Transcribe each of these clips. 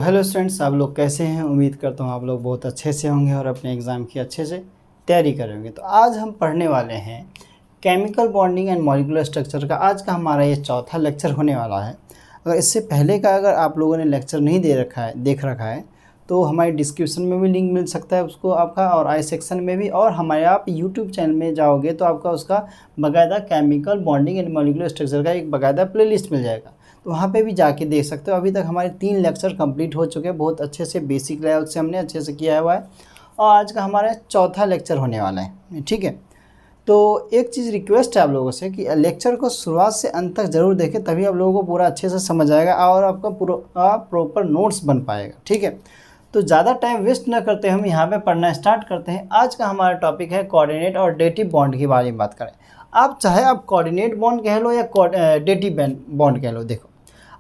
Hello students, आप लोग कैसे हैं। उम्मीद करता हूँ आप लोग बहुत अच्छे से होंगे और अपने एग्ज़ाम की अच्छे से तैयारी करेंगे। तो आज हम पढ़ने वाले हैं chemical bonding and molecular structure का। आज का हमारा ये चौथा लेक्चर होने वाला है। अगर इससे पहले का अगर आप लोगों ने लेक्चर नहीं देख रखा है तो हमारे डिस्क्रिप्शन में भी लिंक मिल सकता है उसको आपका, और आई सेक्शन में भी, और हमारे आप यूट्यूब चैनल में जाओगे तो आपका उसका बाकायदा chemical bonding and molecular structure का एक बाकायदा प्लेलिस्ट मिल जाएगा। तो वहाँ पे भी जाके देख सकते हो। अभी तक हमारे 3 लेक्चर कंप्लीट हो चुके हैं, बहुत अच्छे से बेसिक लेवल से हमने अच्छे से किया हुआ है, और आज का हमारा चौथा लेक्चर होने वाला है। ठीक है, तो एक चीज़ रिक्वेस्ट है आप लोगों से कि लेक्चर को शुरुआत से अंत तक ज़रूर देखें, तभी आप लोगों को पूरा अच्छे से समझ आएगा और आपका पूरा प्रॉपर नोट्स बन पाएगा। ठीक है, तो ज़्यादा टाइम वेस्ट न करते हम यहाँ पे पढ़ना स्टार्ट करते हैं। आज का हमारा टॉपिक है कोऑर्डिनेट और डेटिव बॉन्ड के बारे में बात करें। आप चाहे आप कोऑर्डिनेट बॉन्ड कह लो या डेटिव बॉन्ड कह लो। देखो,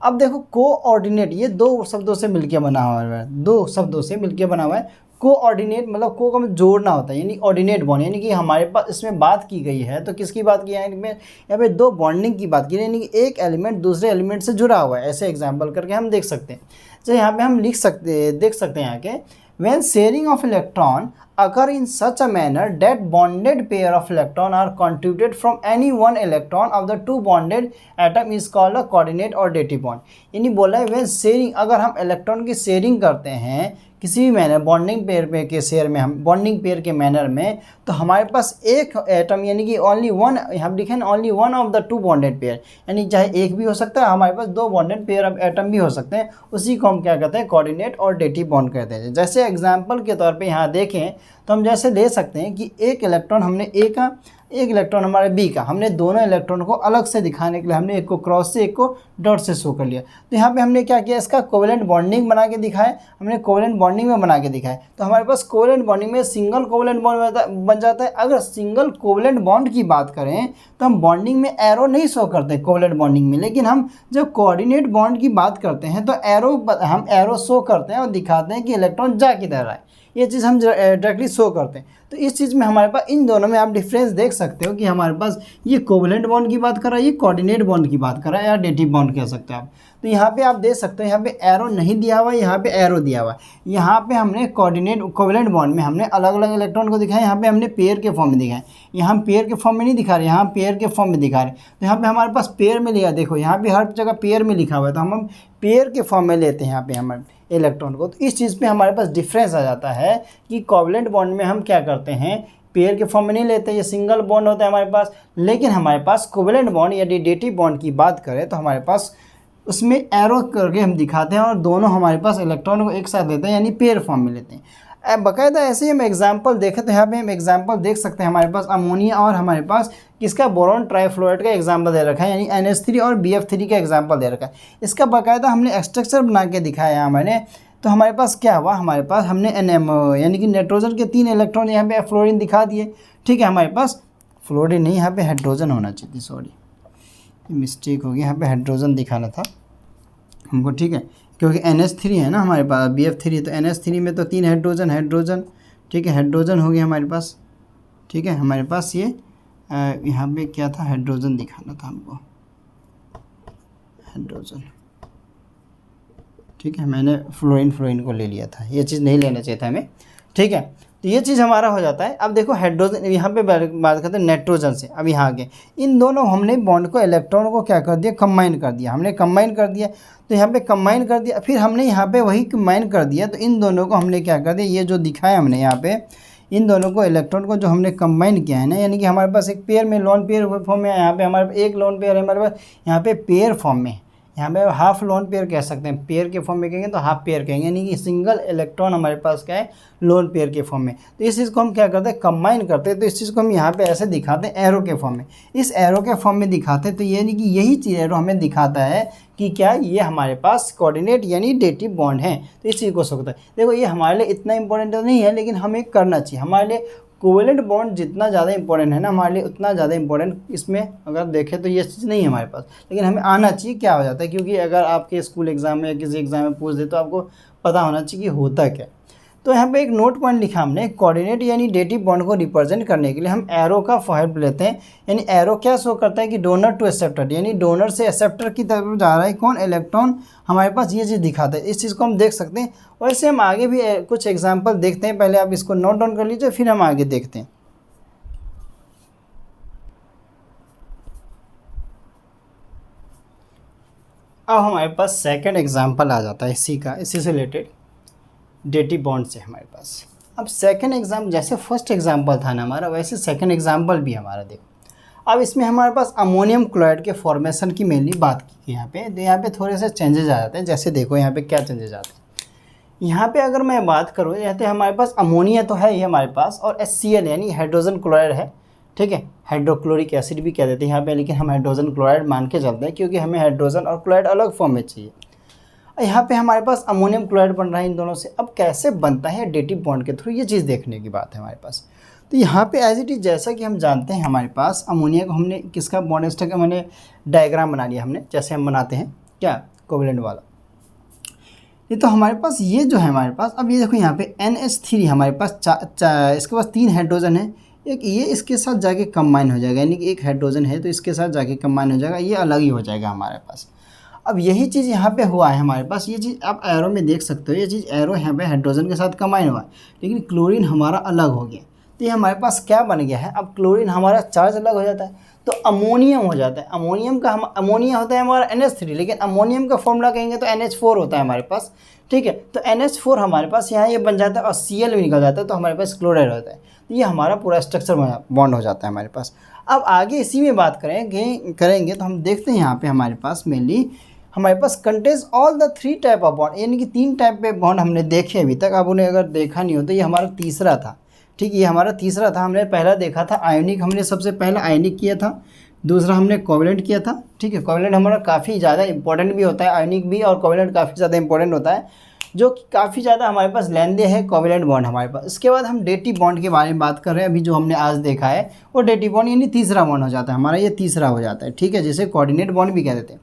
अब देखो, कोऑर्डिनेट ये दो शब्दों से मिलकर बना हुआ है, दो शब्दों से मिलकर बना हुआ है। कोऑर्डिनेट मतलब को का जोड़ना होता है, यानी ऑर्डिनेट बॉन्ड, यानी कि हमारे पास इसमें बात की गई है। तो किसकी बात की है यहाँ पे? दो बॉन्डिंग की बात की है, यानी कि एक एलिमेंट दूसरे एलिमेंट से जुड़ा हुआ है। ऐसे एग्जाम्पल करके हम देख सकते हैं। तो यहाँ पे हम देख सकते हैं यहाँ के when sharing of electron occur in such a manner that bonded pair of electron are contributed from any one electron of the two bonded atom is called a coordinate or dative bond। यानी बोला है when sharing, अगर हम electron की sharing करते हैं किसी भी मैनर बॉन्डिंग पेयर के शेयर में, हम बॉन्डिंग पेयर के मैनर में, तो हमारे पास एक एटम यानी कि ओनली वन, हम लिखें only one of the two bonded pair, यानी चाहे एक भी हो सकता है, हमारे पास दो बॉन्डेड पेयर ऑफ एटम भी हो सकते हैं। उसी को हम क्या कहते हैं? कोऑर्डिनेट और डेटिव बॉन्ड कहते हैं। जैसे एग्जांपल के तौर पे यहाँ देखें तो हम जैसे ले सकते हैं कि एक इलेक्ट्रॉन हमने ए का, एक इलेक्ट्रॉन हमारे बी का, हमने दोनों इलेक्ट्रॉन को अलग से दिखाने के लिए हमने एक को क्रॉस से एक को डॉट से शो कर लिया। तो यहाँ पे हमने क्या किया? इसका कोवेलेंट बॉन्डिंग बना के दिखाया, हमने कोवेलेंट बॉन्डिंग में बना के दिखाया। तो हमारे पास कोवेलेंट बॉन्डिंग में सिंगल कोवेलेंट बॉन्ड बन जाता है। अगर सिंगल कोवेलेंट बॉन्ड की बात करें तो हम बॉन्डिंग में एरो नहीं शो करते कोवेलेंट बॉन्डिंग में, लेकिन हम जब कोऑर्डिनेट बॉन्ड की बात करते हैं तो हम एरो शो करते हैं और दिखाते हैं कि इलेक्ट्रॉन जा किधर रहा है। ये चीज़ हम डायरेक्टली शो करते हैं। तो इस चीज़ में हमारे पास इन दोनों में आप डिफरेंस देख सकते हो कि हमारे पास ये कोवेलेंट बॉन्ड की बात कर रहा है, ये कोऑर्डिनेट बॉन्ड की बात कर रहा है, या डेटिव बॉन्ड कह सकते हैं आप। तो यहाँ पे आप देख सकते हो, यहाँ पे एरो नहीं दिया हुआ है, यहाँ पे एरो दिया हुआ है। यहाँ पे हमने कोवेलेंट बॉन्ड में हमने अलग अलग इलेक्ट्रॉन को दिखाया, यहाँ पे हमने पेयर के फॉर्म में दिखाया। यहाँ हम पेयर के फॉर्म में नहीं दिखा रहे, यहाँ पेयर के फॉर्म में दिखा रहे। तो यहाँ पे हमारे पास पेयर में लिखा, देखो यहाँ पे हर जगह पेयर में लिखा हुआ है, तो हम पेयर के फॉर्म में लेते हैं यहाँ पे हमारे इलेक्ट्रॉन को। तो इस चीज़ पे हमारे पास डिफरेंस आ जाता है कि कोवेलेंट बॉन्ड में हम क्या करते हैं? पेयर के फॉर्म में नहीं लेते, ये सिंगल बॉन्ड होता है हमारे पास। लेकिन हमारे पास कोवेलेंट बॉन्ड या डेटिव बॉन्ड की बात करें तो हमारे पास उसमें एरो करके हम दिखाते हैं और दोनों हमारे पास इलेक्ट्रॉन को एक साथ लेते हैं, यानी पेयर फॉर्म में लेते हैं। बाकायदा ऐसे ही हम एग्जाम्पल देखें तो यहाँ पे हम एग्जाम्पल देख सकते हैं। हमारे पास अमोनिया और हमारे पास किसका? बोरॉन ट्राइफ्लोराइड का एग्जाम्पल दे रखा है, यानी NH3 और BF3 का एग्जाम्पल दे रखा है। इसका बाकायदा हमने स्ट्रक्चर बना के दिखाया है मैंने। तो हमारे पास क्या हुआ? हमारे पास हमने यानी कि नाइट्रोजन के 3 इलेक्ट्रॉन यहाँ पे फ्लोरीन दिखा दिए। ठीक है, हमारे पास फ्लोरीन नहीं, यहाँ पे हाइड्रोजन होना चाहिए, सॉरी मिस्टेक हो गई, यहाँ पे हाइड्रोजन दिखाना था हमको। ठीक है, क्योंकि NH3 है ना हमारे पास, BF3, तो NH3 में तो 3 हाइड्रोजन। ठीक है, हाइड्रोजन हो गया हमारे पास। ठीक है, हमारे पास ये यहाँ पे क्या था? हाइड्रोजन दिखाना था हमको, हाइड्रोजन। ठीक है, मैंने फ्लोरीन को ले लिया था, ये चीज़ नहीं लेना चाहिए था हमें। ठीक है, तो ये चीज़ हमारा हो जाता है। अब देखो हाइड्रोजन, यहाँ पे बात करते हैं नाइट्रोजन से। अब यहाँ आगे इन दोनों हमने बॉन्ड को, इलेक्ट्रॉन को क्या कर दिया? कंबाइन कर दिया, हमने कंबाइन कर दिया। तो यहाँ पे कंबाइन कर दिया, फिर हमने यहाँ पे वही कंबाइन कर दिया। तो इन दोनों को हमने क्या कर दिया? ये जो दिखाया हमने यहाँ पे, इन दोनों को इलेक्ट्रॉन को जो हमने कंबाइन किया है ना, यानी कि हमारे पास एक पेयर में लोन पेयर फॉर्म में, यहाँ पे हमारे एक लोन पेयर है हमारे पास, यहाँ पे पेयर फॉर्म में, यहाँ पे हाफ लोन पेयर कह सकते हैं। पेयर के फॉर्म में कहेंगे तो हाफ पेयर कहेंगे, यानी कि सिंगल इलेक्ट्रॉन हमारे पास क्या है? लोन पेयर के फॉर्म में। तो इस चीज़ को हम क्या करते हैं? कंबाइन करते हैं। तो इस चीज़ को हम यहाँ पे ऐसे दिखाते हैं एरो के फॉर्म में, इस एरो के फॉर्म में दिखाते हैं। तो यानी कि यही चीज़ एरो हमें दिखाता है कि क्या ये हमारे पास कोऑर्डिनेट यानी डेटिव बॉन्ड है। तो इस चीज़ को सकता है। देखो ये हमारे लिए इतना इंपॉर्टेंट तो नहीं है, लेकिन हमें करना चाहिए। हमारे लिए कोवेलेंट बॉन्ड जितना ज़्यादा इंपॉर्टेंट है ना, हमारे लिए उतना ज़्यादा इंपॉर्टेंट इसमें अगर देखें तो ये चीज़ नहीं है हमारे पास, लेकिन हमें आना चाहिए। क्या हो जाता है? क्योंकि अगर आपके स्कूल एग्ज़ाम में या किसी एग्ज़ाम में पूछ दे तो आपको पता होना चाहिए कि होता क्या। तो यहाँ पे एक नोट पॉइंट लिखा हमने, कोऑर्डिनेट यानी डेटिव बॉन्ड को रिप्रेजेंट करने के लिए हम एरो का हेल्प लेते हैं। यानी एरो क्या शो करता है कि डोनर टू एक्सेप्टर, यानी डोनर से एक्सेप्टर की तरफ जा रहा है कौन, इलेक्ट्रॉन, हमारे पास ये चीज़ दिखाता है। इस चीज़ को हम देख सकते हैं। वैसे हम आगे भी कुछ एग्जाम्पल देखते हैं, पहले आप इसको नोट डाउन कर लीजिए फिर हम आगे देखते हैं। अब हमारे पास सेकंड एग्जाम्पल आ जाता है इसी से रिलेटेड, डेटिव बॉन्ड से हमारे पास। अब सेकंड एग्जाम, जैसे फर्स्ट एग्जाम्पल था ना हमारा, वैसे सेकंड एग्जाम्पल भी हमारा देखो। अब इसमें हमारे पास अमोनियम क्लोराइड के फॉर्मेशन की मेनली बात की यहाँ पे। तो यहाँ पे थोड़े से चेंजेस आ जाते हैं। जैसे देखो यहाँ पे क्या चेंजेस आते हैं। यहाँ पे अगर मैं बात करूँ, यहाँ पे हमारे पास अमोनिया तो है ही हमारे पास, और HCl यानी हाइड्रोजन क्लोराइड है, ठीक है, हाइड्रोक्लोरिक एसिड भी कह देते हैं यहाँ पे, लेकिन हम हाइड्रोजन क्लोराइड मान के चलते हैं क्योंकि हमें हाइड्रोजन और क्लोराइड अलग फॉर्म में चाहिए। यहाँ पे हमारे पास अमोनियम क्लोराइड बन रहा है इन दोनों से। अब कैसे बनता है डेटिव बॉन्ड के थ्रू, ये चीज़ देखने की बात है हमारे पास। तो यहाँ पे एज इट इज़ जैसा कि हम जानते हैं, हमारे पास अमोनिया को हमने किसका बॉन्ड स्ट्रक्चर का मैंने डायग्राम बना लिया हमने, जैसे हम बनाते हैं क्या, कोवेलेंट वाला। ये तो हमारे पास ये जो है हमारे पास, अब ये देखो यहाँ पे NH3 हमारे पास इसके पास 3 हाइड्रोजन है। एक ये इसके साथ जाके कंबाइन हो जाएगा, यानी कि एक हाइड्रोजन है तो इसके साथ जाके कंबाइन हो जाएगा, ये अलग ही हो जाएगा हमारे पास। अब यही चीज़ यहाँ पे हुआ है हमारे पास। ये चीज़ आप एरो में देख सकते हो, ये चीज़ एरो यहाँ पे हाइड्रोजन के साथ कंबाइन हुआ है, लेकिन क्लोरीन हमारा अलग हो गया। तो ये हमारे पास क्या बन गया है, अब क्लोरीन हमारा चार्ज अलग हो जाता है तो अमोनियम हो जाता है। अमोनियम का अमोनिया होता है हमारा NH3, लेकिन अमोनियम का फॉर्मूला कहेंगे तो NH4 होता है हमारे पास, ठीक है। तो NH4 हमारे पास यहाँ ये बन जाता है और Cl भी निकल जाता है, तो हमारे पास क्लोराइड होता है। तो ये हमारा पूरा स्ट्रक्चर बॉन्ड हो जाता है हमारे पास। अब आगे इसी में बात करेंगे तो हम देखते हैं यहाँ पे हमारे पास मेनली हमारे पास contains all the 3 type of bond, यानी कि 3 टाइप पे बॉन्ड हमने देखे अभी तक। अब उन्हें अगर देखा नहीं हो तो ये हमारा तीसरा था, ठीक, ये हमारा तीसरा था। हमने पहला देखा था आयोनिक, हमने सबसे पहला आयोनिक किया था, दूसरा हमने कोवेलेंट किया था, ठीक है। कोवेलेंट हमारा काफ़ी ज़्यादा इंपॉर्टेंट भी होता है, आयोनिक भी, और कोवेलेंट काफ़ी ज़्यादा इंपॉर्टेंट होता है, जो कि काफ़ी ज़्यादा हमारे पास लेंदे है कोवेलेंट बॉन्ड हमारे पास। इसके बाद हम डेटिव बॉन्ड के बारे में बात कर रहे हैं। अभी जो हमने आज देखा है वो डेटिव बॉन्ड यानी तीसरा बॉन्ड हो जाता है हमारा, ये तीसरा हो जाता है, ठीक है, जिसे कोऑर्डिनेट बॉन्ड भी कह देते हैं।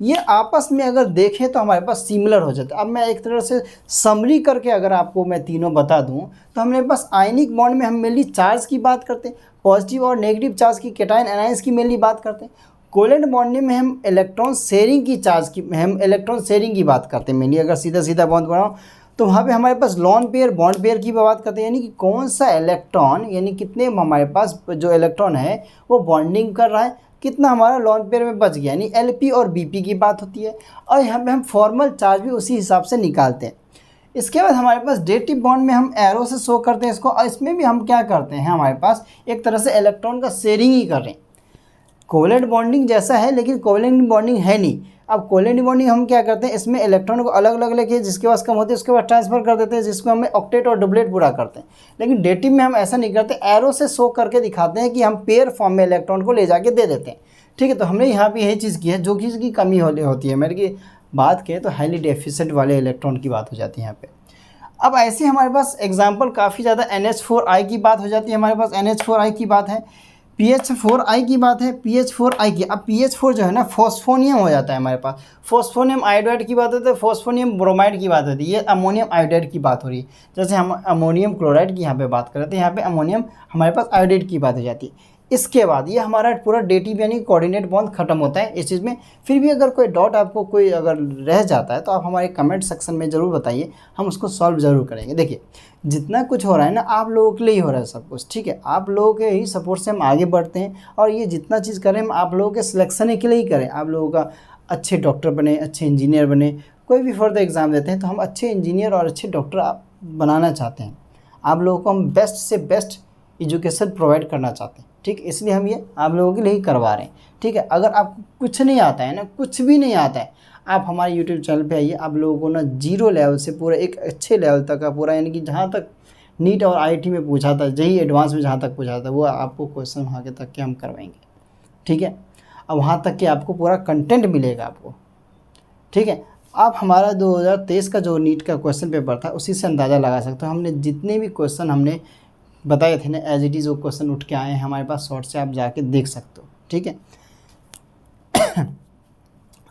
ये आपस में अगर देखें तो हमारे पास सिमिलर हो जाता है। अब मैं एक तरह से समरी करके अगर आपको मैं तीनों बता दूं तो हमारे पास आयनिक बॉन्ड में हम मेनली चार्ज की बात करते हैं, पॉजिटिव और नेगेटिव चार्ज की, कैटायन एनायंस की मेनली बात करते हैं। कोवेलेंट बॉन्ड में हम इलेक्ट्रॉन शेयरिंग की बात करते हैं मेनली। अगर सीधा सीधा बॉन्ड बनाओ तो वहाँ पे हमारे पास लॉन पेयर बॉन्ड पेयर की बात करते हैं, यानी कि कौन सा इलेक्ट्रॉन, यानी कितने हमारे पास जो इलेक्ट्रॉन है वो बॉन्डिंग कर रहा है, कितना हमारा लॉन पेयर में बच गया, यानी LP और BP की बात होती है। और यहाँ पे हम फॉर्मल चार्ज भी उसी हिसाब से निकालते हैं। इसके बाद हमारे पास डेटिव बॉन्ड में हम एरो से शो करते हैं इसको, और इसमें भी हम क्या करते हैं, हमारे पास एक तरह से इलेक्ट्रॉन का शेयरिंग ही कर रहे हैं। कोवेलेंट बॉन्डिंग जैसा है लेकिन कोवेलेंट बॉन्डिंग है नहीं। अब कोवेलेंट बॉन्डिंग हम क्या करते हैं, इसमें इलेक्ट्रॉन को अलग अलग लेके जिसके पास कम होते हैं उसके बाद ट्रांसफर कर देते हैं, जिसको हमें ऑक्टेट और डुप्लेट पूरा करते हैं। लेकिन डेटिव में हम ऐसा नहीं करते, एरो से शो करके दिखाते हैं कि हम पेयर फॉर्म में इलेक्ट्रॉन को ले जाके दे देते हैं, ठीक है। तो हमने यहाँ पे यही चीज़ की है, जो कि इसकी कमी होती है। मेरे की बात करें तो हाईली डेफिशिएंट वाले इलेक्ट्रॉन की बात हो जाती है यहाँ पे। अब ऐसे हमारे पास एग्जांपल काफ़ी ज़्यादा NH4I की बात हो जाती है, हमारे पास NH4I की बात है, PH4I की बात है, PH4I की। अब PH4 जो है ना फॉस्फोनियम हो जाता है हमारे पास, फॉस्फोनियम आयोडाइड की बात होती है, फॉस्फोनियम ब्रोमाइड की बात होती है, ये अमोनियम आयोडाइड की बात हो रही है। जैसे हम अमोनियम क्लोराइड की यहाँ पे बात कर रहे थे, यहाँ पे अमोनियम हमारे पास आयोडाइड की बात हो जाती है। इसके बाद ये हमारा पूरा डेटिव यानी कोऑर्डिनेट बॉन्ड खत्म होता है इस चीज़ में। फिर भी अगर कोई डाउट आपको कोई अगर रह जाता है तो आप हमारे कमेंट सेक्शन में ज़रूर बताइए, हम उसको सॉल्व ज़रूर करेंगे। देखिए जितना कुछ हो रहा है ना आप लोगों के लिए ही हो रहा है सब कुछ, ठीक है। आप लोगों के ही सपोर्ट से हम आगे बढ़ते हैं, और ये जितना चीज़ करें हम आप लोगों के सिलेक्शन के लिए ही करें। आप लोगों का अच्छे डॉक्टर बने, अच्छे इंजीनियर बने, कोई भी फर्दर एग्ज़ाम देते हैं तो हम अच्छे इंजीनियर और अच्छे डॉक्टर आप बनाना चाहते हैं। आप लोगों को हम बेस्ट से बेस्ट एजुकेशन प्रोवाइड करना चाहते हैं, ठीक। इसलिए हम ये आप लोगों के लिए ही करवा रहे हैं, ठीक है। अगर आपको कुछ नहीं आता है ना, कुछ भी नहीं आता है, आप हमारे यूट्यूब चैनल पे आइए। आप लोगों को ना 0 लेवल से पूरा एक अच्छे लेवल तक का पूरा, यानी कि जहाँ तक नीट और IIT में पूछा था, जेईई एडवांस में जहाँ तक पूछा था, वो आपको क्वेश्चन वहाँ के तक के हम करवाएंगे, ठीक है। अब वहाँ तक के आपको पूरा कंटेंट मिलेगा आपको, ठीक है। आप हमारा 2023 का जो नीट का क्वेश्चन पेपर था उसी से अंदाज़ा लगा सकते हो। हमने जितने भी क्वेश्चन हमने बताए थे ना, एज इट इज़ वो क्वेश्चन उठ के आए हैं हमारे पास, शॉर्ट से आप जाके देख सकते हो, ठीक है।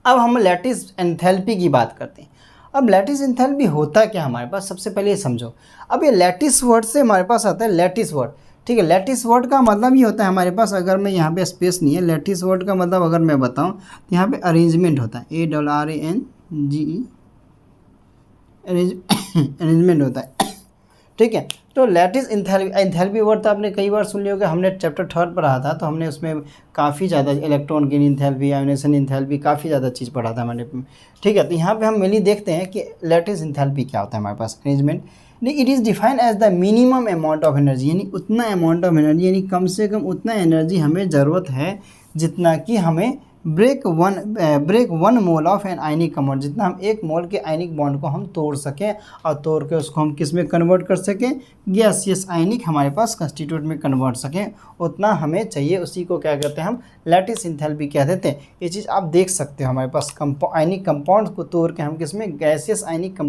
अब हम लैटिस एंथैल्पी की बात करते हैं। अब लैटिस इंथैल्पी होता क्या हमारे पास, सबसे पहले ये समझो। अब ये लैटिस वर्ड से हमारे पास आता है लैटिस वर्ड, ठीक है। लैटिस वर्ड का मतलब ये होता है हमारे पास, अगर मैं यहाँ पे स्पेस नहीं है, लैटिस वर्ड का मतलब अगर मैं बताऊँ तो यहाँ पे अरेंजमेंट होता है, ARRANGE, अरेंजमेंट होता है, ठीक है। तो लैटिस इंथैल्पी वर्ड तो आपने कई बार सुन लिया होगा, हमने चैप्टर 3 पढ़ा था, तो हमने उसमें काफ़ी ज़्यादा electron gain enthalpy, ionisation enthalpy, काफ़ी ज़्यादा चीज़ पढ़ा था मैंने, ठीक है। तो यहाँ पे हम मेनली देखते हैं कि लैटिस इंथैल्पी क्या होता है हमारे पास। Arrangement, it is defined as the minimum amount of energy, यानी उतना अमाउंट ऑफ एनर्जी, यानी कम से कम उतना एनर्जी हमें ज़रूरत है जितना कि हमें break one mole of an ionic compound, जितना हम एक मोल के आयनिक बॉन्ड को हम तोड़ सकें और तोड़ के उसको हम किस में कन्वर्ट कर सकें, गैसियस आयनिक हमारे पास कंस्टिट्यूट में कन्वर्ट सकें, उतना हमें चाहिए। उसी को क्या कहते हैं हम, लैटिस इंथैल्पी कह देते हैं। ये चीज़ आप देख सकते हो, हमारे पास आयनिक कंपाउंड को तोड़ के हम किस में, गैसियस आयनिक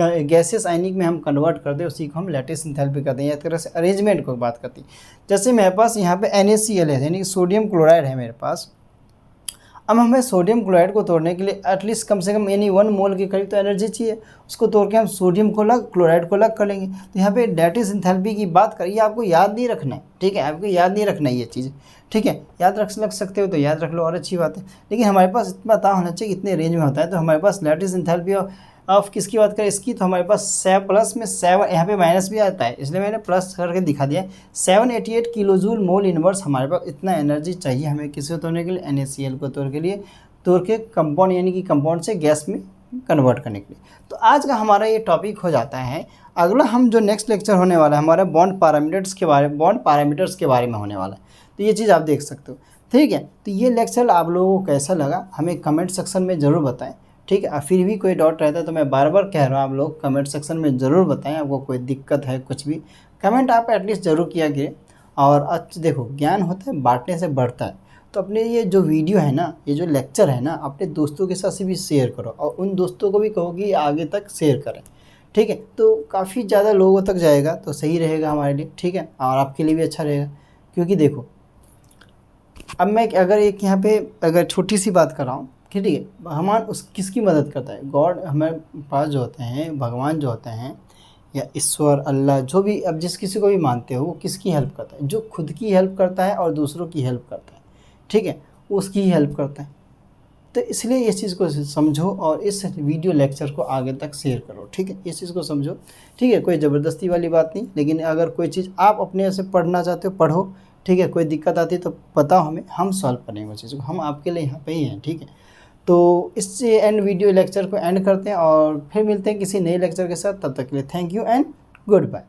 गैसियस आयनिक में हम कन्वर्ट कर दे, उसी को हम लैटिस इंथैल्पी कहते हैं। एक तरह से अरेंजमेंट को बात करती है। जैसे मेरे पास यहाँ पे NaCl है, यानी सोडियम क्लोराइड है मेरे पास। अब हमें सोडियम क्लोराइड को तोड़ने के लिए एटलीस्ट कम से कम यानी 1 मोल के करीब तो एनर्जी चाहिए, उसको तोड़ के हम सोडियम को अलग, क्लोराइड को अलग कर लेंगे। तो यहाँ पे लैटिस इंथैल्पी की बात करिए, आपको याद नहीं रखना है, ठीक है, आपको याद नहीं रखना है ये चीज़, ठीक है। याद रख सकते हो तो याद रख लो और अच्छी बात है, लेकिन हमारे पास इतना पता होना चाहिए इतने रेंज में होता है। तो हमारे पास लैटिस इंथैल्पी ऑफ किसकी बात करें, इसकी, तो हमारे पास 7 प्लस में 7, यहाँ पे माइनस भी आता है, इसलिए मैंने प्लस करके दिखा दिया। 788 किलोजूल मोल इनवर्स हमारे पास इतना एनर्जी चाहिए हमें किसे तोड़ने के लिए, NaCl को तोड़ के कंपाउंड, यानी कि कंपाउंड से गैस में कन्वर्ट करने के लिए। तो आज का हमारा ये टॉपिक हो जाता है। अगला हम जो नेक्स्ट लेक्चर होने वाला है हमारा बॉन्ड पैरामीटर्स के बारे में होने वाला है। तो ये चीज़ आप देख सकते हो, ठीक है। तो ये लेक्चर आप लोगों को कैसा लगा हमें कमेंट सेक्शन में ज़रूर बताएं, ठीक है। फिर भी कोई डाउट रहता है तो मैं बार बार कह रहा हूँ, आप लोग कमेंट सेक्शन में ज़रूर बताएं, आपको कोई दिक्कत है कुछ भी, कमेंट आप एटलीस्ट ज़रूर किया करें। और देखो, ज्ञान होता है बांटने से बढ़ता है। तो अपने ये जो वीडियो है ना, ये जो लेक्चर है ना, अपने दोस्तों के साथ से भी शेयर करो और उन दोस्तों को भी कहो कि आगे तक शेयर करें, ठीक है। तो काफ़ी ज़्यादा लोगों तक जाएगा तो सही रहेगा हमारे लिए, ठीक है, और आपके लिए भी अच्छा रहेगा। क्योंकि देखो, अब मैं अगर एक यहाँ पे अगर छोटी सी बात कर रहा हूँ, ठीक है, भगवान उस किसकी मदद करता है, गॉड हमारे पास जो होते हैं, भगवान जो होते हैं या ईश्वर, अल्लाह, जो भी, अब जिस किसी को भी मानते हो, वो किसकी हेल्प करता है, जो खुद की हेल्प करता है और दूसरों की हेल्प करता है, ठीक है, उसकी ही हेल्प करता है। तो इसलिए इस चीज़ को समझो और इस वीडियो लेक्चर को आगे तक शेयर करो, ठीक है, इस चीज़ को समझो, ठीक है। कोई ज़बरदस्ती वाली बात नहीं, लेकिन अगर कोई चीज़ आप अपने से पढ़ना चाहते हो पढ़ो, ठीक है। कोई दिक्कत आती है तो बताओ हमें, हम सॉल्व करेंगे उस चीज़ को, हम आपके लिए यहाँ पे ही हैं, ठीक है। तो इससे एंड वीडियो लेक्चर को एंड करते हैं और फिर मिलते हैं किसी नए लेक्चर के साथ। तब तक के लिए thank you and good bye.